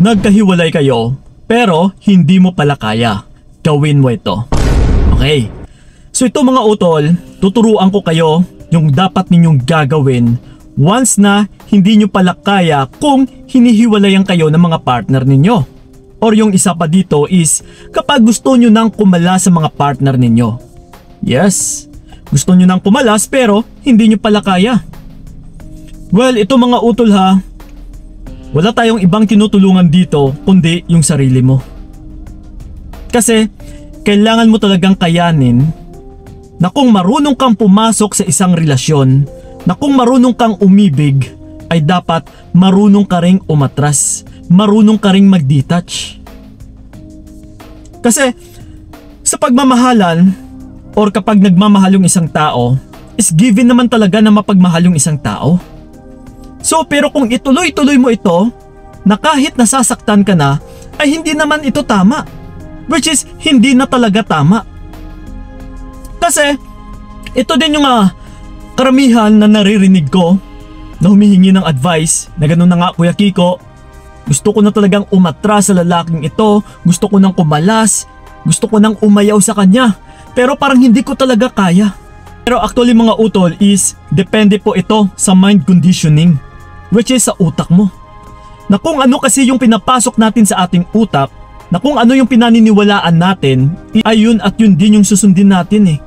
Nagkahiwalay kayo, pero hindi mo pala kaya. Gawin mo ito. Okay. So ito mga utol, tuturuan ko kayo yung dapat ninyong gagawin once na hindi nyo pala kaya kung hinihiwalayan kayo ng mga partner ninyo. Or yung isa pa dito is kapag gusto nyo nang kumalas sa mga partner ninyo. Yes, gusto nyo nang kumalas pero hindi nyo pala kaya. Well, ito mga utol ha, wala tayong ibang tinutulungan dito kundi yung sarili mo. Kasi kailangan mo talagang kayanin na kung marunong kang pumasok sa isang relasyon, na kung marunong kang umibig, ay dapat marunong ka ring umatras, marunong ka ring mag-detach. Kasi sa pagmamahalan or kapag nagmamahal yung isang tao, is given naman talaga na mapagmahal yung isang tao. So pero kung ituloy-tuloy mo ito, na kahit nasasaktan ka na, ay hindi naman ito tama. Which is hindi na talaga tama. Kasi ito din yung karamihan na naririnig ko na humihingi ng advice na gano'n na nga Kuya Kiko, gusto ko na talagang umatras sa lalaking ito, gusto ko nang kumalas, gusto ko nang umayaw sa kanya, pero parang hindi ko talaga kaya. Pero actually mga utol is depende po ito sa mind conditioning, which is sa utak mo. Na kung ano kasi yung pinapasok natin sa ating utak, na kung ano yung pinaniniwalaan natin, ay yun at yun din yung susundin natin eh.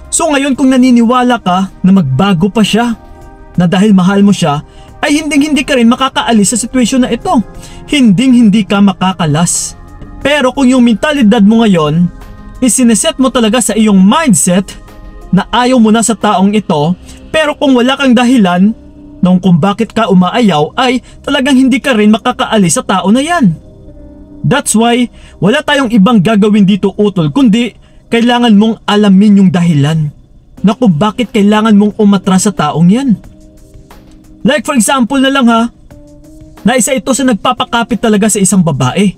So ngayon kung naniniwala ka na magbago pa siya, na dahil mahal mo siya, ay hindi ka rin makakaalis sa sitwasyon na ito. Hindi ka makakalas. Pero kung yung mentalidad mo ngayon, isineset mo talaga sa iyong mindset na ayaw mo na sa taong ito, pero kung wala kang dahilan nung kung bakit ka umaayaw, ay talagang hindi ka rin makakaalis sa tao na yan. That's why wala tayong ibang gagawin dito utol, kundi kailangan mong alamin yung dahilan na kung bakit kailangan mong umatras sa taong yan. Like for example na lang ha, na isa ito sa nagpapakapit talaga sa isang babae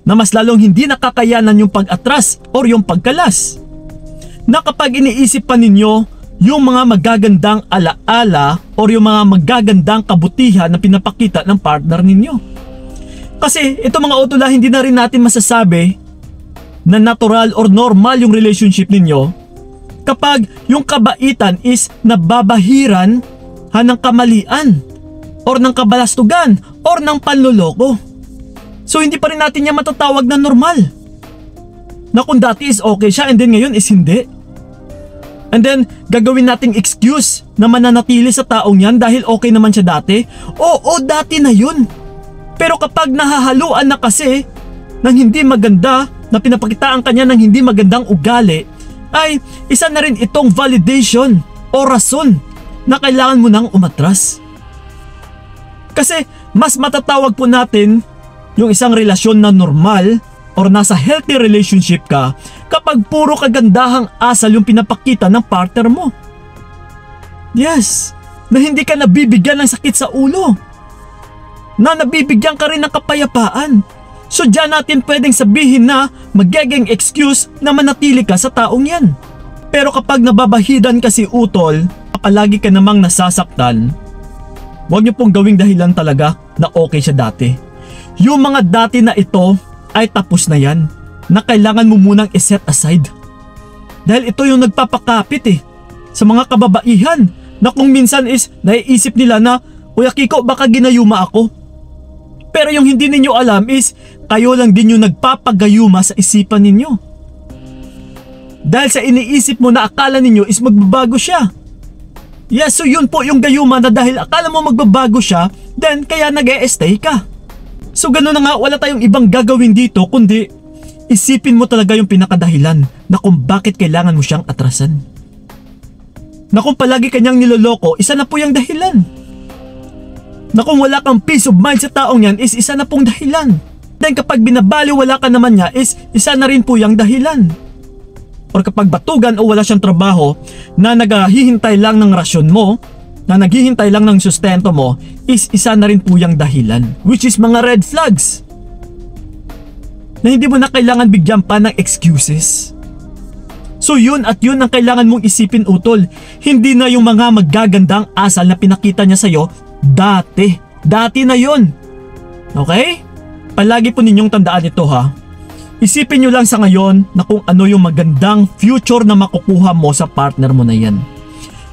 na mas lalong hindi nakakayanan yung pag-atras or yung pagkalas. Na kapag iniisip pa ninyo yung mga magagandang alaala or yung mga magagandang kabutihan na pinapakita ng partner ninyo. Kasi ito mga utula, hindi na rin natin masasabi na natural or normal yung relationship ninyo kapag yung kabaitan is nababahiran ng kamalian or ng kabalastugan or ng panloloko. So hindi pa rin natin yan matatawag na normal. Na kung dati is okay siya and then ngayon is hindi. And then gagawin nating excuse na mananatili sa taong yan dahil okay naman siya dati. Oo, dati na yun. Pero kapag nahahaluan na kasi ng hindi maganda, na pinapakitaan kanya ng hindi magandang ugali, ay isa na rin itong validation o rason na kailangan mo nang umatras. Kasi mas matatawag po natin yung isang relasyon na normal or nasa healthy relationship ka kapag puro kagandahang asal yung pinapakita ng partner mo. Yes, na hindi ka nabibigyan ng sakit sa ulo, na nabibigyan ka rin ng kapayapaan. So diyan natin pwedeng sabihin na magiging excuse na manatili ka sa taong yan. Pero kapag nababahidan kasi utol, palagi ka namang nasasaktan, huwag niyo pong gawing dahilan talaga na okay siya dati. Yung mga dati na ito ay tapos na yan, na kailangan mo munang iset aside. Dahil ito yung nagpapakapit sa mga kababaihan na kung minsan is naiisip nila na, Kuya Kiko, baka ginayuma ako. Pero yung hindi ninyo alam is kayo lang din yung nagpapagayuma sa isipan ninyo. Dahil sa iniisip mo na akala ninyo is magbabago siya. Yes, so yun po yung gayuma na dahil akala mo magbabago siya, then kaya nag-e-stay ka. So gano'n na nga, wala tayong ibang gagawin dito kundi isipin mo talaga yung pinakadahilan na kung bakit kailangan mo siyang atrasan. Na kung palagi kanyang niloloko, isa na po yung dahilan. Na kung wala kang peace of mind sa taong yan is isa na pong dahilan. Then kapag binabaliwala ka naman niya is isa na rin po yung dahilan. Or kapag batugan o wala siyang trabaho na naghihintay lang ng rasyon mo, na naghihintay lang ng sustento mo, is isa na rin po yung dahilan. Which is mga red flags. Na hindi mo na kailangan bigyan pa ng excuses. So yun at yun ang kailangan mong isipin utol. Hindi na yung mga magagandang asal na pinakita niya sa'yo dati. Dati na yun. Okay? palagi po ninyong tandaan ito ha. Isipin nyo lang sa ngayon na kung ano yung magandang future na makukuha mo sa partner mo na yan.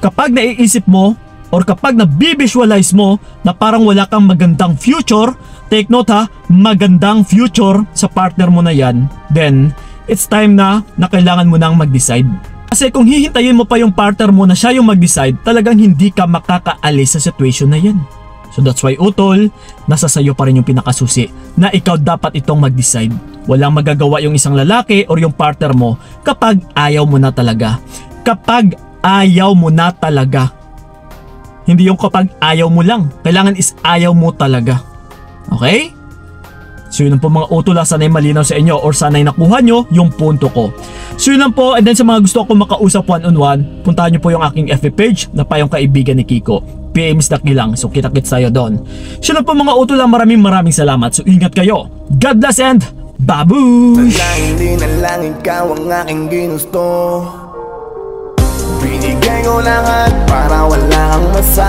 Kapag naiisip mo or kapag nabivisualize mo na parang wala kang magandang future, take note ha, magandang future sa partner mo na yan, then it's time na kailangan mo nang mag-decide. Kasi kung hihintayin mo pa yung partner mo na siya yung mag-decide, talagang hindi ka makakaalis sa situation na yan. So that's why utol, nasa sayo pa rin yung pinakasusi na ikaw dapat itong mag-decide. Walang magagawa yung isang lalaki or yung partner mo kapag ayaw mo na talaga. Kapag ayaw mo na talaga. Hindi yung kapag ayaw mo lang. Kailangan is ayaw mo talaga. Okay? So yun lang po mga utol, sana'y malinaw sa inyo or sana'y nakuha nyo yung punto ko. So yun lang po, and then sa mga gusto ko makausap one-on-one, puntahan nyo po yung aking FB page na Payong Kaibigan ni Kiko. PMs na kilang, so kita-kits tayo doon. So yun lang po mga utol, maraming salamat. So ingat kayo. God bless and babush! Hindi na lang ikaw ang aking ginusto. Binigay ko lahat para wala kang masama.